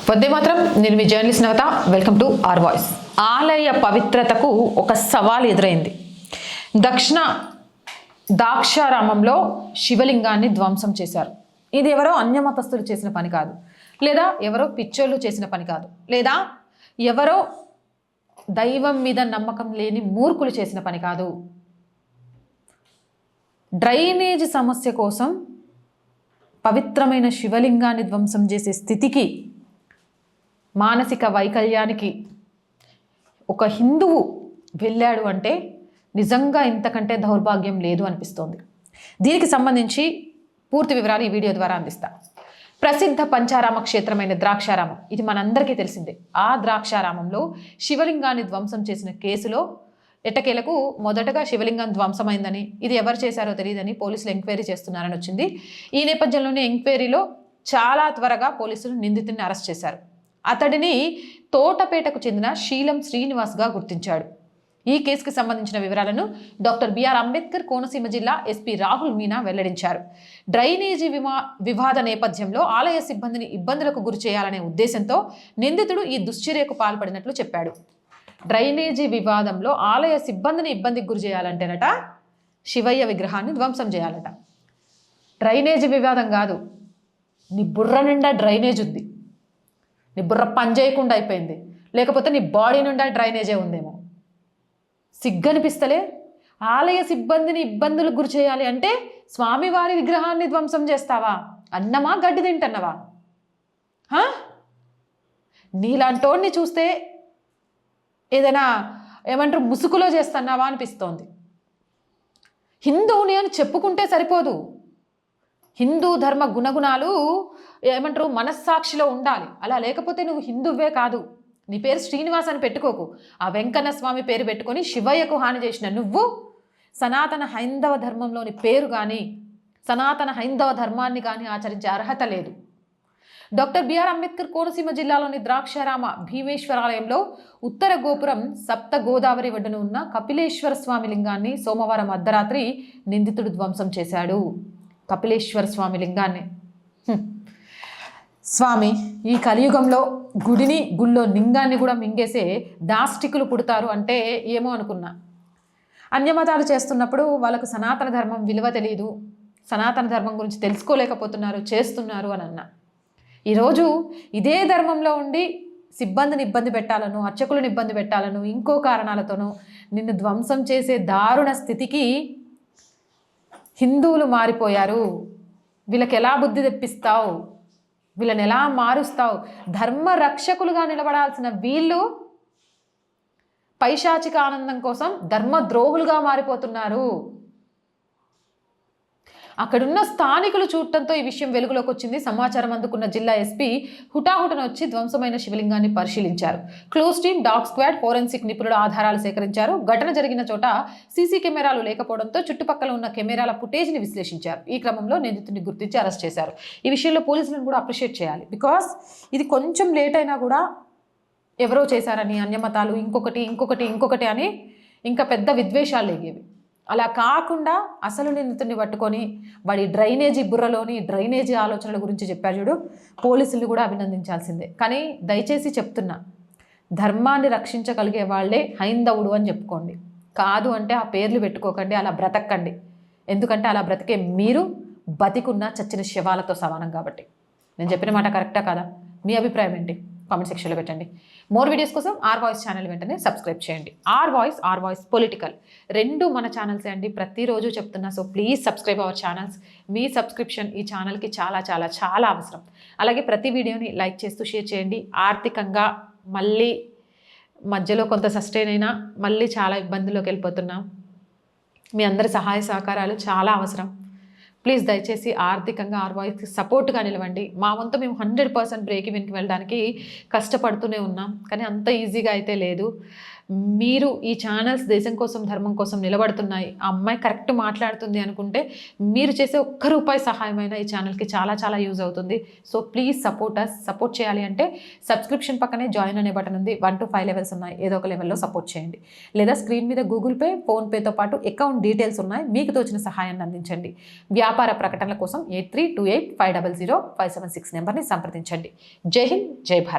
వందే మాత్రం. నేను మీ journalist Navata. Welcome to R voice. ఆలయ పవిత్రతకు ఒక సవాల్ ఎదురైంది. దక్షిణ దాక్షారామంలో శివలింగాన్ని ధ్వంసం చేశారు. ఇది ఎవరో అన్యమతస్థులు చేసిన పని కాదు, లేదా ఎవరో పిచ్చోళ్ళు చేసిన పని కాదు, లేదా ఎవరో దైవం మీద నమ్మకం లేని మూర్ఖులు చేసిన పని కాదు. డ్రైనేజ్ సమస్య కోసం పవిత్రమైన శివలింగాన్ని ధ్వంసం చేసే స్థితికి, మానసిక వైకల్యానికి ఒక హిందువు వెళ్ళాడు అంటే నిజంగా ఇంతకంటే దౌర్భాగ్యం లేదు అనిపిస్తోంది. దీనికి సంబంధించి పూర్తి వివరాలు ఈ వీడియో ద్వారా అందిస్తా. ప్రసిద్ధ పంచారామ క్షేత్రమైన ద్రాక్షారామం, ఇది మనందరికీ తెలిసిందే. ఆ ద్రాక్షారామంలో శివలింగాన్ని ధ్వంసం చేసిన కేసులో ఎట్టకేలకు మొదటగా శివలింగం ధ్వంసమైందని, ఇది ఎవరు చేశారో తెలియదని పోలీసులు ఎంక్వైరీ చేస్తున్నారని వచ్చింది. ఈ నేపథ్యంలోనే ఎంక్వైరీలో చాలా త్వరగా పోలీసులు నిందితుడిని అరెస్ట్ చేశారు. అతడిని తోటపేటకు చెందిన శీలం శ్రీనివాస్గా గుర్తించాడు. ఈ కేసుకు సంబంధించిన వివరాలను డాక్టర్ బిఆర్ అంబేద్కర్ కోనసీమ జిల్లా ఎస్పీ రాహుల్ మీనా వెల్లడించారు. డ్రైనేజీ వివాద నేపథ్యంలో ఆలయ సిబ్బందిని ఇబ్బందులకు గురి చేయాలనే ఉద్దేశంతో నిందితుడు ఈ దుశ్చర్యకు పాల్పడినట్లు చెప్పాడు. డ్రైనేజీ వివాదంలో ఆలయ సిబ్బందిని ఇబ్బందికి గురి చేయాలంటేనట శివయ్య విగ్రహాన్ని ధ్వంసం చేయాలట. డ్రైనేజీ వివాదం కాదు, నీ బుర్ర నిండా డ్రైనేజ్ ఉంది, నీ బుర్ర పని చేయకుండా అయిపోయింది, లేకపోతే నీ బాడీ నిండా డ్రైనేజే ఉందేమో. సిగ్గనిపిస్తలే? ఆలయ సిబ్బందిని ఇబ్బందులకు గురి చేయాలి అంటే స్వామివారి విగ్రహాన్ని ధ్వంసం చేస్తావా? అన్నమా గడ్డి తింటున్నావా? నీలాంటోడిని చూస్తే ఏదైనా ఏమంటారు ముసుగులో చేస్తున్నావా అనిపిస్తోంది. హిందువుని అని చెప్పుకుంటే సరిపోదు, హిందూ ధర్మ గుణగుణాలు ఏమంటారు మనస్సాక్షిలో ఉండాలి. అలా లేకపోతే నువ్వు హిందువే కాదు. నీ పేరు శ్రీనివాస్ అని పెట్టుకోకు, ఆ వెంకన్న స్వామి పేరు పెట్టుకొని శివయ్యకు హాని చేసిన నువ్వు సనాతన హైందవ ధర్మంలోని పేరు కానీ సనాతన హైందవ ధర్మాన్ని కానీ ఆచరించే అర్హత లేదు. డాక్టర్ బిఆర్ అంబేద్కర్ కోనసీమ జిల్లాలోని ద్రాక్షారామ భీమేశ్వరాలయంలో ఉత్తర గోపురం సప్త గోదావరి ఒడ్డున ఉన్న కపిలేశ్వర స్వామి లింగాన్ని సోమవారం అర్ధరాత్రి నిందితుడు ధ్వంసం చేశాడు. కపిలేశ్వర స్వామి లింగాన్ని. స్వామి, ఈ కలియుగంలో గుడిని గుళ్ళో లింగాన్ని కూడా మింగేసే దాష్టికులు పుడతారు అంటే ఏమో అనుకున్నా. అన్యమతాలు చేస్తున్నప్పుడు వాళ్ళకు సనాతన ధర్మం విలువ తెలియదు, సనాతన ధర్మం గురించి తెలుసుకోలేకపోతున్నారు, చేస్తున్నారు అని అన్నా. ఈరోజు ఇదే ధర్మంలో ఉండి సిబ్బందిని ఇబ్బంది పెట్టాలను, అర్చకులను ఇబ్బంది పెట్టాలను, ఇంకో కారణాలతోనూ నిన్ను ధ్వంసం చేసే దారుణ స్థితికి హిందువులు మారిపోయారు. వీళ్ళకి ఎలా బుద్ధి తెప్పిస్తావు? వీళ్ళని ఎలా మారుస్తావు? ధర్మ రక్షకులుగా నిలబడాల్సిన వీళ్ళు పైశాచిక ఆనందం కోసం ధర్మద్రోహులుగా మారిపోతున్నారు. అక్కడున్న స్థానికులు చూడటంతో ఈ విషయం వెలుగులోకి వచ్చింది. సమాచారం అందుకున్న జిల్లా ఎస్పీ హుటాహుటన వచ్చి ధ్వంసమైన శివలింగాన్ని పరిశీలించారు. Close team, dog squad, forensic నిపుణులు ఆధారాలు సేకరించారు. ఘటన జరిగిన చోట సీసీ కెమెరాలు లేకపోవడంతో చుట్టుపక్కల ఉన్న కెమెరాల ఫుటేజ్ని విశ్లేషించారు. ఈ క్రమంలో నిందితుడిని గుర్తించి అరెస్ట్ చేశారు. ఈ విషయంలో పోలీసులను కూడా అప్రిషియేట్ చేయాలి. బికాస్ ఇది కొంచెం లేట్ అయినా కూడా ఎవరో చేశారని, అన్యమతాలు, ఇంకొకటి అని ఇంకా పెద్ద విద్వేషాలు లేగేవి. అలా కాకుండా అసలు నిందితుడిని పట్టుకొని వాడి డ్రైనేజీ బుర్రలోని డ్రైనేజీ ఆలోచనల గురించి చెప్పారు చూడు, పోలీసులు కూడా అభినందించాల్సిందే. కానీ దయచేసి చెప్తున్నా, ధర్మాన్ని రక్షించగలిగే వాళ్ళే హైందవుడు అని చెప్పుకోండి. కాదు అంటే ఆ పేర్లు పెట్టుకోకండి, అలా బ్రతకండి. ఎందుకంటే అలా బ్రతికే మీరు బతికున్న చచ్చిన శవాలతో సమానం కాబట్టి. నేను చెప్పిన మాట కరెక్టా కాదా? మీ అభిప్రాయం ఏంటి? కామెంట్ సెక్షన్లో పెట్టండి. మోర్ వీడియోస్ కోసం ఆర్ వాయిస్ ఛానల్ వెంటనే సబ్స్క్రైబ్ చేయండి. ఆర్ వాయిస్ పొలిటికల్ రెండు మన ఛానల్సే అండి, ప్రతిరోజు చెప్తున్నా. So please subscribe our channels. Me subscription ఈ ఛానల్కి చాలా చాలా చాలా అవసరం. అలాగే ప్రతి వీడియోని లైక్ చేస్తూ షేర్ చేయండి. ఆర్థికంగా మళ్ళీ మధ్యలో కొంత సస్టైన్ అయినా మళ్ళీ చాలా ఇబ్బందుల్లోకి వెళ్ళిపోతున్నాం. మీ అందరి సహాయ సహకారాలు చాలా అవసరం. ప్లీజ్ దయచేసి ఆర్థికంగా ఆర్ వాయిస్కి సపోర్ట్గా నిలవండి. మా వంతు మేము 100% బ్రేక్ ఈవెన్కి వెళ్ళడానికి కష్టపడుతూనే ఉన్నాం, కానీ అంత ఈజీగా అయితే లేదు. మీరు ఈ ఛానల్స్ దేశం కోసం ధర్మం కోసం నిలబడుతున్నాయి, ఆ అమ్మాయి కరెక్ట్ మాట్లాడుతుంది అనుకుంటే మీరు చేసే ఒక్క రూపాయి సహాయమైన ఈ ఛానల్కి చాలా చాలా యూజ్ అవుతుంది. సో ప్లీజ్ సపోర్ట్ చేయాలి అంటే సబ్స్క్రిప్షన్ పక్కనే జాయిన్ అనే బటన్ ఉంది. 1 to 5 లెవెల్స్ ఉన్నాయి, ఏదో ఒక లెవెల్లో సపోర్ట్ చేయండి. లేదా స్క్రీన్ మీద గూగుల్ పే, ఫోన్పేతో పాటు అకౌంట్ డీటెయిల్స్ ఉన్నాయి, మీకు తోచిన సహాయాన్ని అందించండి. వ్యాపార ప్రకటనల కోసం 8328500576 నెంబర్ని సంప్రదించండి. జై హింద్, జై భారత్.